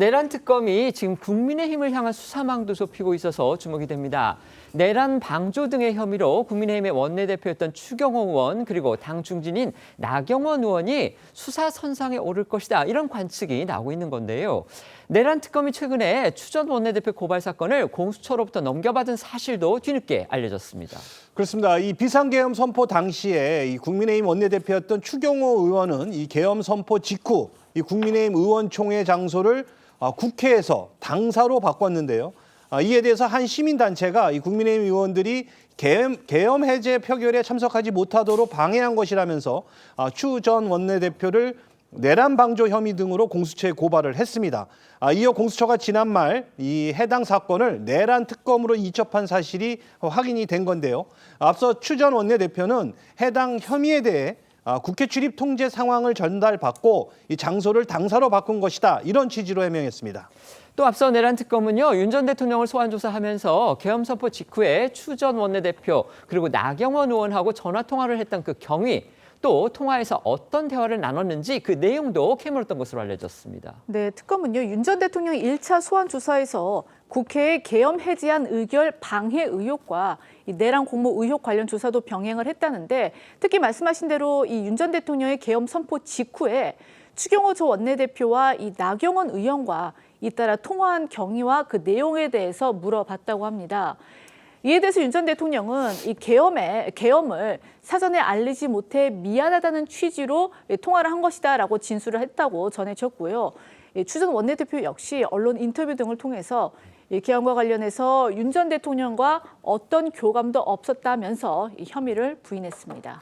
내란 특검이 지금 국민의힘을 향한 수사망도 좁히고 있어서 주목이 됩니다. 내란 방조 등의 혐의로 국민의힘의 원내대표였던 추경호 의원 그리고 당 중진인 나경원 의원이 수사 선상에 오를 것이다. 이런 관측이 나오고 있는 건데요. 내란 특검이 최근에 추 전 원내대표 고발 사건을 공수처로부터 넘겨받은 사실도 뒤늦게 알려졌습니다. 그렇습니다. 이 비상계엄 선포 당시에 이 국민의힘 원내대표였던 추경호 의원은 이 계엄 선포 직후 이 국민의힘 의원총회 장소를 국회에서 당사로 바꿨는데요. 이에 대해서 한 시민단체가 이 국민의힘 의원들이 계엄 해제 표결에 참석하지 못하도록 방해한 것이라면서 추 전 원내대표를 내란 방조 혐의 등으로 공수처에 고발을 했습니다. 이어 공수처가 지난 말 이 해당 사건을 내란 특검으로 이첩한 사실이 확인이 된 건데요. 앞서 추 전 원내대표는 해당 혐의에 대해 국회 출입 통제 상황을 전달받고 이 장소를 당사로 바꾼 것이다. 이런 취지로 해명했습니다. 또 앞서 내란 특검은요, 윤 전 대통령을 소환 조사하면서 계엄 선포 직후에 추 전 원내대표 그리고 나경원 의원하고 전화 통화를 했던 그 경위, 또 통화에서 어떤 대화를 나눴는지 그 내용도 캐물었던 것으로 알려졌습니다. 네, 특검은요, 윤 전 대통령 1차 소환 조사에서 국회의 계엄 해제안 의결 방해 의혹과 이 내란 공모 의혹 관련 조사도 병행을 했다는데, 특히 말씀하신 대로 이 윤 전 대통령의 계엄 선포 직후에 추경호 전 원내대표와 이 나경원 의원과 잇따라 통화한 경위와 그 내용에 대해서 물어봤다고 합니다. 이에 대해서 윤 전 대통령은 이 계엄을 사전에 알리지 못해 미안하다는 취지로 통화를 한 것이다라고 진술을 했다고 전해졌고요. 추 전 원내대표 역시 언론 인터뷰 등을 통해서 이 계엄과 관련해서 윤 전 대통령과 어떤 교감도 없었다면서 이 혐의를 부인했습니다.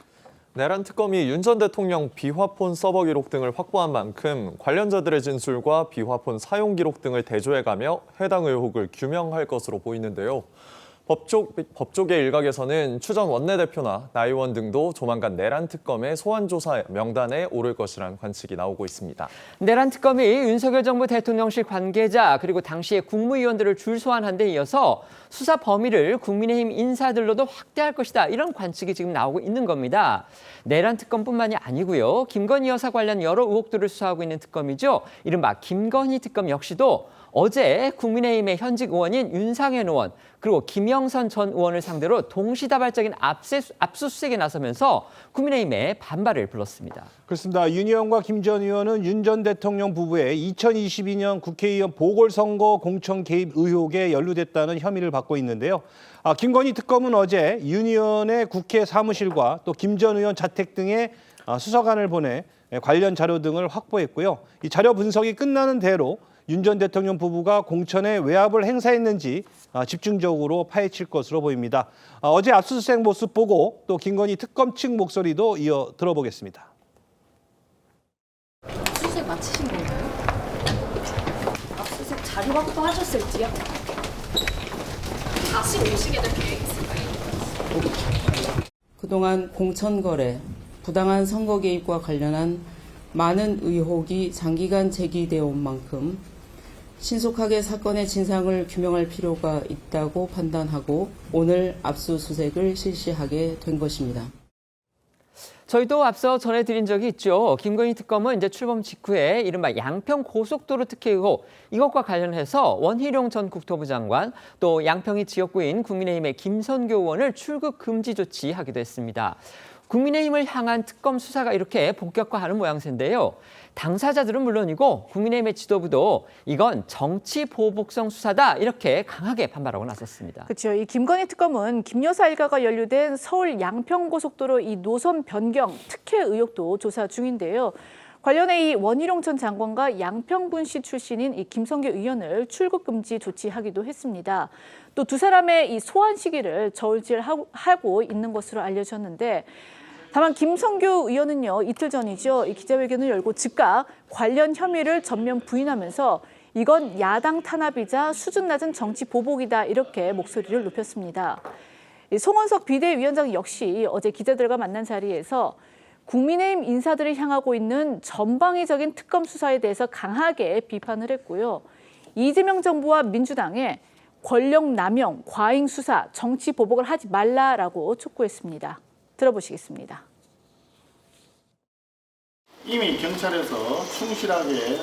내란 특검이 윤 전 대통령 비화폰 서버 기록 등을 확보한 만큼 관련자들의 진술과 비화폰 사용 기록 등을 대조해가며 해당 의혹을 규명할 것으로 보이는데요. 법조계 일각에서는 추 전 원내대표나 나 의원 등도 조만간 내란 특검의 소환 조사 명단에 오를 것이라는 관측이 나오고 있습니다. 내란 특검이 윤석열 정부 대통령실 관계자 그리고 당시의 국무위원들을 줄 소환한 데 이어서 수사 범위를 국민의힘 인사들로도 확대할 것이다. 이런 관측이 지금 나오고 있는 겁니다. 내란 특검뿐만이 아니고요. 김건희 여사 관련 여러 의혹들을 수사하고 있는 특검이죠. 이른바 김건희 특검 역시도 어제 국민의힘의 현직 의원인 윤상현 의원 그리고 김영선 전 의원을 상대로 동시다발적인 압수수색에 나서면서 국민의힘에 반발을 불렀습니다. 그렇습니다. 윤 의원과 김 전 의원은 윤 전 대통령 부부의 2022년 국회의원 보궐선거 공천 개입 의혹에 연루됐다는 혐의를 받고 있는데요. 김건희 특검은 어제 윤 의원의 국회 사무실과 또 김 전 의원 자택 등에 수사관을 보내 관련 자료 등을 확보했고요. 이 자료 분석이 끝나는 대로 윤 전 대통령 부부가 공천에 외압을 행사했는지 집중적으로 파헤칠 것으로 보입니다. 어제 압수수색 모습 보고 또 김건희 특검 측 목소리도 이어 들어보겠습니다. 압수수색 마치신 건가요? 압수수색 자료 확보하셨을지요? 다시 오시게 될 계획 있을까요? 그동안 공천 거래, 부당한 선거 개입과 관련한 많은 의혹이 장기간 제기되어 온 만큼 신속하게 사건의 진상을 규명할 필요가 있다고 판단하고 오늘 압수수색을 실시하게 된 것입니다. 저희도 앞서 전해드린 적이 있죠. 김건희 특검은 이제 출범 직후에 이른바 양평 고속도로 특혜 의혹 이것과 관련해서 원희룡 전 국토부 장관 또 양평이 지역구인 국민의힘의 김선교 의원을 출국 금지 조치하기도 했습니다. 국민의힘을 향한 특검 수사가 이렇게 본격화하는 모양새인데요. 당사자들은 물론이고 국민의힘의 지도부도 이건 정치 보복성 수사다 이렇게 강하게 반발하고 나섰습니다. 그렇죠. 이 김건희 특검은 김 여사 일가가 연루된 서울 양평고속도로 이 노선 변경 특혜 의혹도 조사 중인데요. 관련해 이 원희룡 전 장관과 양평군시 출신인 이 김성교 의원을 출국 금지 조치하기도 했습니다. 또 두 사람의 이 소환 시기를 저울질하고 있는 것으로 알려졌는데, 다만 김성교 의원은요, 이틀 전이죠, 이 기자회견을 열고 즉각 관련 혐의를 전면 부인하면서 이건 야당 탄압이자 수준 낮은 정치 보복이다 이렇게 목소리를 높였습니다. 송원석 비대위원장 역시 어제 기자들과 만난 자리에서 국민의힘 인사들을 향하고 있는 전방위적인 특검 수사에 대해서 강하게 비판을 했고요. 이재명 정부와 민주당에 권력 남용, 과잉 수사, 정치 보복을 하지 말라라고 촉구했습니다. 들어보시겠습니다. 이미 경찰에서 충실하게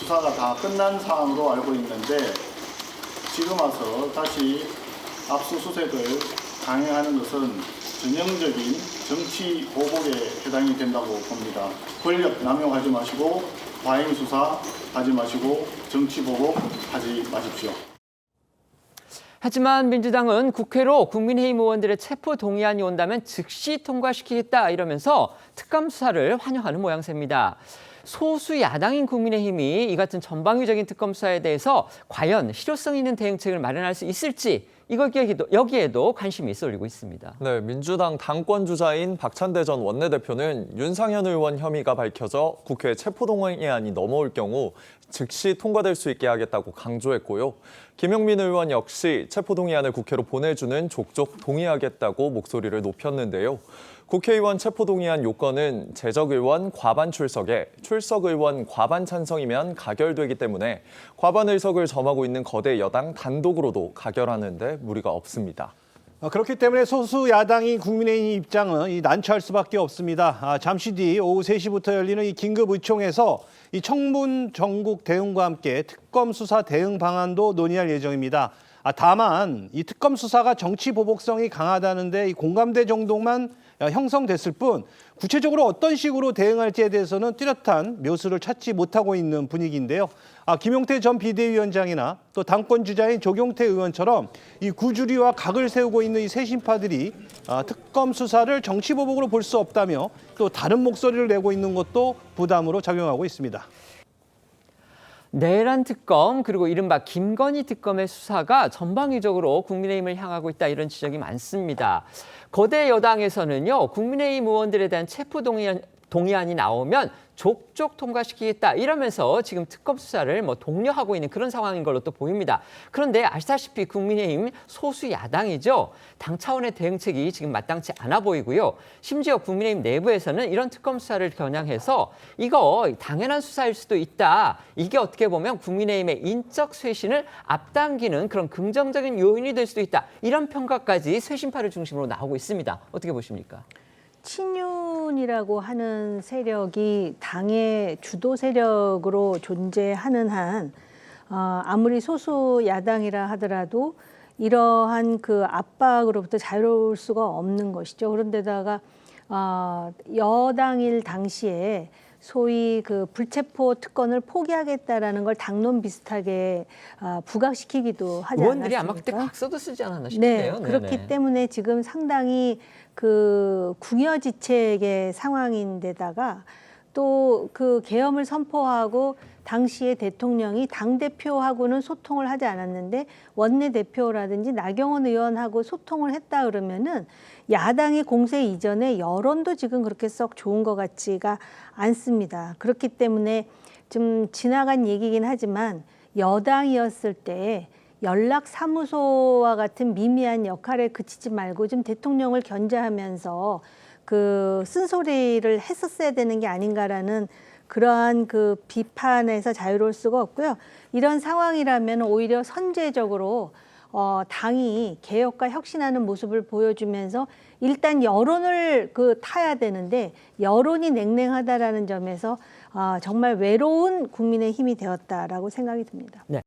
수사가 다 끝난 상황으로 알고 있는데 지금 와서 다시 압수수색을 강행하는 것은 전형적인 정치 보복에 해당이 된다고 봅니다. 권력 남용하지 마시고 과잉 수사하지 마시고 정치 보복 하지 마십시오. 하지만 민주당은 국회로 국민의힘 의원들의 체포 동의안이 온다면 즉시 통과시키겠다 이러면서 특검 수사를 환영하는 모양새입니다. 소수 야당인 국민의힘이 이 같은 전방위적인 특검 수사에 대해서 과연 실효성 있는 대응책을 마련할 수 있을지 여기에도 관심이 쏠리고 있습니다. 네, 민주당 당권 주자인 박찬대 전 원내대표는 윤상현 의원 혐의가 밝혀져 국회 체포동의안이 넘어올 경우 즉시 통과될 수 있게 하겠다고 강조했고요. 김용민 의원 역시 체포동의안을 국회로 보내주는 족족 동의하겠다고 목소리를 높였는데요. 국회의원 체포동의안 요건은 재적의원 과반 출석에 출석의원 과반 찬성이면 가결되기 때문에 과반 의석을 점하고 있는 거대 여당 단독으로도 가결하는 데 무리가 없습니다. 그렇기 때문에 소수 야당인 국민의힘 입장은 난처할 수밖에 없습니다. 잠시 뒤 오후 3시부터 열리는 이 긴급 의총에서 이 청문 전국 대응과 함께 특검 수사 대응 방안도 논의할 예정입니다. 다만 이 특검 수사가 정치 보복성이 강하다는데 이 공감대 정도만 형성됐을 뿐 구체적으로 어떤 식으로 대응할지에 대해서는 뚜렷한 묘수를 찾지 못하고 있는 분위기인데요. 김용태 전 비대위원장이나 또 당권 주자인 조경태 의원처럼 이 구주리와 각을 세우고 있는 이 세신파들이 특검 수사를 정치 보복으로 볼 수 없다며 또 다른 목소리를 내고 있는 것도 부담으로 작용하고 있습니다. 내란 특검 그리고 이른바 김건희 특검의 수사가 전방위적으로 국민의힘을 향하고 있다 이런 지적이 많습니다. 거대 여당에서는요 국민의힘 의원들에 대한 체포 동의안이 나오면 족족 통과시키겠다 이러면서 지금 특검 수사를 독려하고 있는 그런 상황인 걸로 또 보입니다. 그런데 아시다시피 국민의힘 소수 야당이죠. 당 차원의 대응책이 지금 마땅치 않아 보이고요. 심지어 국민의힘 내부에서는 이런 특검 수사를 겨냥해서 이거 당연한 수사일 수도 있다. 이게 어떻게 보면 국민의힘의 인적 쇄신을 앞당기는 그런 긍정적인 요인이 될 수도 있다. 이런 평가까지 쇄신파를 중심으로 나오고 있습니다. 어떻게 보십니까? 친윤이라고 하는 세력이 당의 주도 세력으로 존재하는 한 아무리 소수 야당이라 하더라도 이러한 그 압박으로부터 자유로울 수가 없는 것이죠. 그런데다가 여당일 당시에 소위 그 불체포 특권을 포기하겠다라는 걸 당론 비슷하게 부각시키기도 하지 않았습니까? 의원들이 아마 그때 각서도 쓰지 않았나 싶네요. 네, 그렇기 때문에 지금 상당히 그 궁여지책의 상황인데다가 또 그 계엄을 선포하고 당시에 대통령이 당대표하고는 소통을 하지 않았는데 원내대표라든지 나경원 의원하고 소통을 했다 그러면은 야당의 공세 이전에 여론도 지금 그렇게 썩 좋은 것 같지가 않습니다. 그렇기 때문에 좀 지나간 얘기긴 하지만 여당이었을 때 연락사무소와 같은 미미한 역할에 그치지 말고 좀 대통령을 견제하면서 그 쓴소리를 했었어야 되는 게 아닌가라는 그러한 그 비판에서 자유로울 수가 없고요. 이런 상황이라면 오히려 선제적으로 당이 개혁과 혁신하는 모습을 보여주면서 일단 여론을 타야 되는데 여론이 냉랭하다라는 점에서 정말 외로운 국민의 힘이 되었다라고 생각이 듭니다. 네.